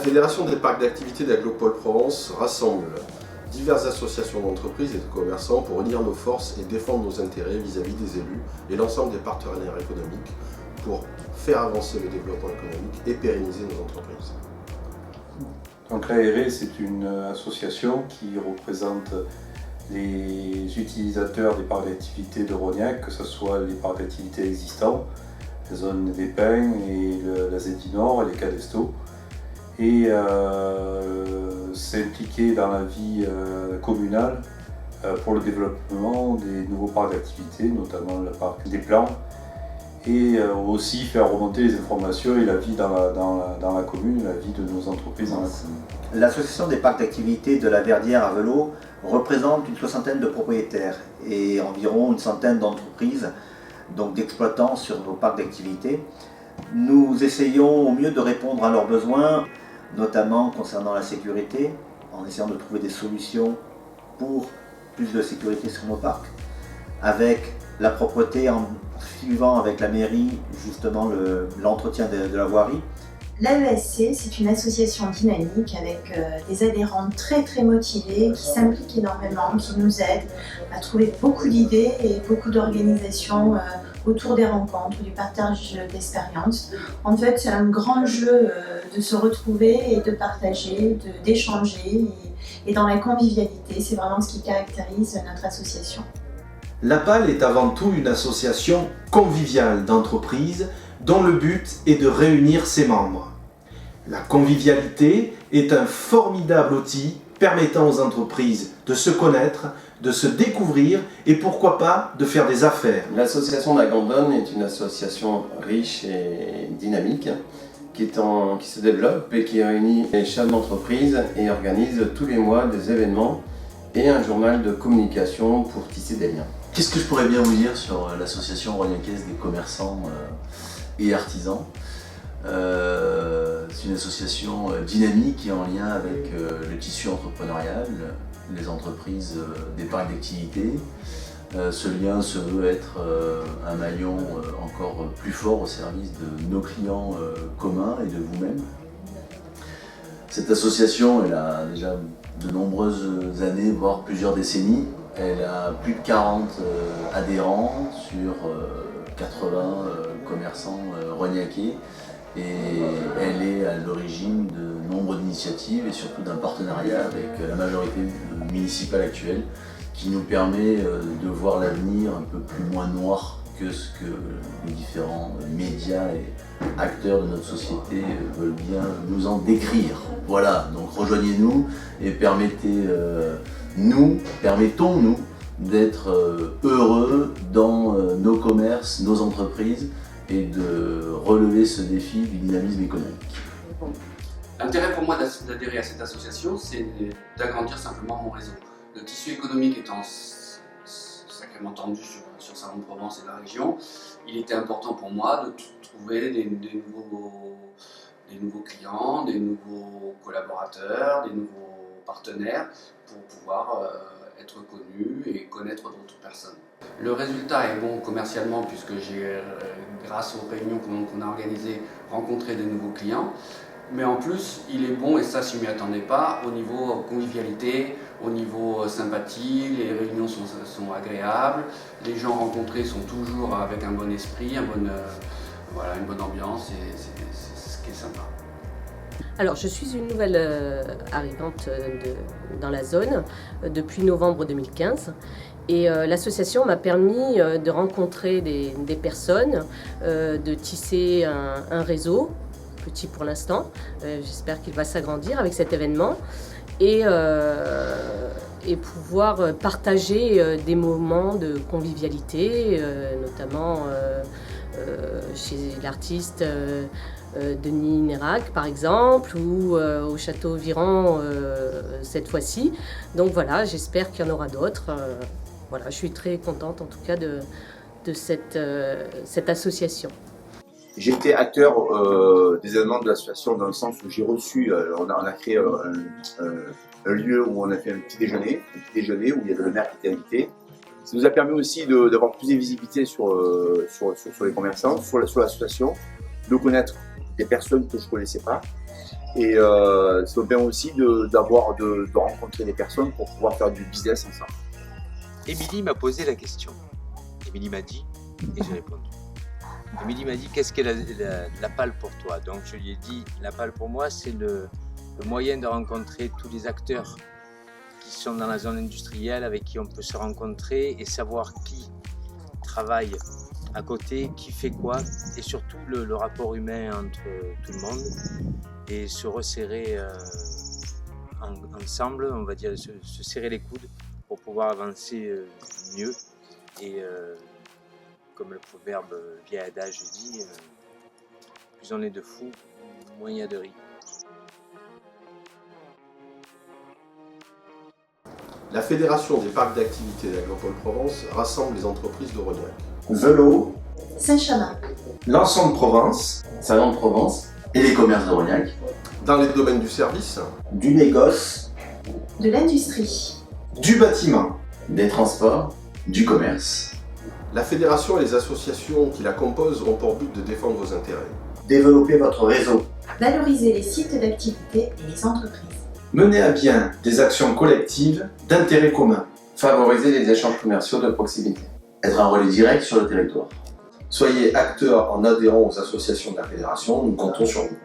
Fédération des parcs d'activités d'Agglo-Pôle-Provence rassemble diverses associations d'entreprises et de commerçants pour unir nos forces et défendre nos intérêts vis-à-vis des élus et l'ensemble des partenaires économiques pour faire avancer le développement économique et pérenniser nos entreprises. Donc l'ARE, c'est une association qui représente les utilisateurs des parcs d'activités de Rognac, que ce soit les parcs d'activités existants, la zone des Pins et la ZI Nord et les Cadesto. Et s'impliquer dans la vie communale pour le développement des nouveaux parcs d'activités, notamment le parc des Plans, et aussi faire remonter les informations et la vie dans la commune, la vie de nos entreprises dans la commune. L'association des parcs d'activités de la Verdière à Velot représente une 60aine de propriétaires et environ une centaine d'entreprises, donc d'exploitants sur nos parcs d'activités. Nous essayons au mieux de répondre à leurs besoins, notamment concernant la sécurité, en essayant de trouver des solutions pour plus de sécurité sur nos parcs, avec la propreté en suivant avec la mairie justement l'entretien de la voirie. L'AESC, c'est une association dynamique avec des adhérents très motivés qui s'impliquent énormément, qui nous aident à trouver beaucoup d'idées et beaucoup d'organisations autour des rencontres, du partage d'expériences. En fait, c'est un grand jeu de se retrouver et de partager, d'échanger et dans la convivialité. C'est vraiment ce qui caractérise notre association. L'APAL est avant tout une association conviviale d'entreprises dont le but est de réunir ses membres. La convivialité est un formidable outil permettant aux entreprises de se connaître, de se découvrir et pourquoi pas de faire des affaires. L'association d'Agandon est une association riche et dynamique qui se développe et qui réunit les chefs d'entreprise et organise tous les mois des événements et un journal de communication pour tisser des liens. Qu'est-ce que je pourrais bien vous dire sur l'association rognacaise des commerçants et artisans? C'est une association dynamique qui est en lien avec le tissu entrepreneurial, les entreprises des parcs d'activité. Ce lien se veut être un maillon encore plus fort au service de nos clients communs et de vous-même. Cette association, elle a déjà de nombreuses années, voire plusieurs décennies. Elle a plus de 40 adhérents sur 80 commerçants rognacais et elle est à l'origine de nombre d'initiatives et surtout d'un partenariat avec la majorité municipale actuelle qui nous permet de voir l'avenir un peu plus moins noir que ce que les différents médias et acteurs de notre société veulent bien nous en décrire. Voilà, donc rejoignez-nous et permettons-nous d'être heureux dans nos commerces, nos entreprises et de relever ce défi du dynamisme économique. L'intérêt pour moi d'adhérer à cette association, c'est d'agrandir simplement mon réseau. Le tissu économique étant sacrément tendu sur Salon-de-Provence et la région, il était important pour moi de trouver des nouveaux clients, des nouveaux collaborateurs, des nouveaux partenaires pour pouvoir être connu et connaître d'autres personnes. Le résultat est bon commercialement puisque j'ai, grâce aux réunions qu'on a organisées, rencontré des nouveaux clients. Mais en plus, il est bon, et ça je ne m'y attendais pas, au niveau convivialité, au niveau sympathie, les réunions sont agréables, les gens rencontrés sont toujours avec un bon esprit, une bonne ambiance, et c'est ce qui est sympa. Alors, je suis une nouvelle arrivante dans la zone depuis novembre 2015 et l'association m'a permis de rencontrer des personnes, de tisser un réseau, petit pour l'instant, j'espère qu'il va s'agrandir avec cet événement et pouvoir partager des moments de convivialité, notamment chez l'artiste Denis Nérac par exemple, ou au Château Viran cette fois-ci. Donc voilà, j'espère qu'il y en aura d'autres. Voilà, je suis très contente en tout cas de cette association. J'ai été acteur des événements de l'association dans le sens où j'ai reçu, on a créé un lieu où on a fait un petit déjeuner où il y avait le maire qui était invité. Ça nous a permis aussi d'avoir plus de visibilité sur les commerçants, sur l'association, de connaître des personnes que je ne connaissais pas. Et ça me permet aussi de rencontrer des personnes pour pouvoir faire du business ensemble. Émilie m'a posé la question. Émilie m'a dit, et j'ai répondu. Émilie m'a dit, qu'est-ce qu'est la PAL pour toi? Donc je lui ai dit, la PAL pour moi, c'est le moyen de rencontrer tous les acteurs qui sont dans la zone industrielle, avec qui on peut se rencontrer et savoir qui travaille à côté, qui fait quoi, et surtout le rapport humain entre tout le monde, et se resserrer ensemble, on va dire, se serrer les coudes pour pouvoir avancer mieux. Et comme le proverbe vieil adage dit, plus on est de fous, moins il y a de riz. La Fédération des parcs d'activités d'Agropole-Provence rassemble les entreprises de Rognac. Velo, Saint-Chamin, L'Ensemble-Provence, Salon de Provence et les commerces de Rognac. Dans les domaines du service, du négoce, de l'industrie, du bâtiment, Des transports, du commerce. la Fédération et les associations qui la composent ont pour but de défendre vos intérêts. développer votre réseau, valoriser les sites d'activité et les entreprises. mener à bien des actions collectives d'intérêt commun. Favoriser les échanges commerciaux de proximité. Être un relais direct sur le territoire. Soyez acteurs en adhérant aux associations de la Fédération, nous comptons sur vous.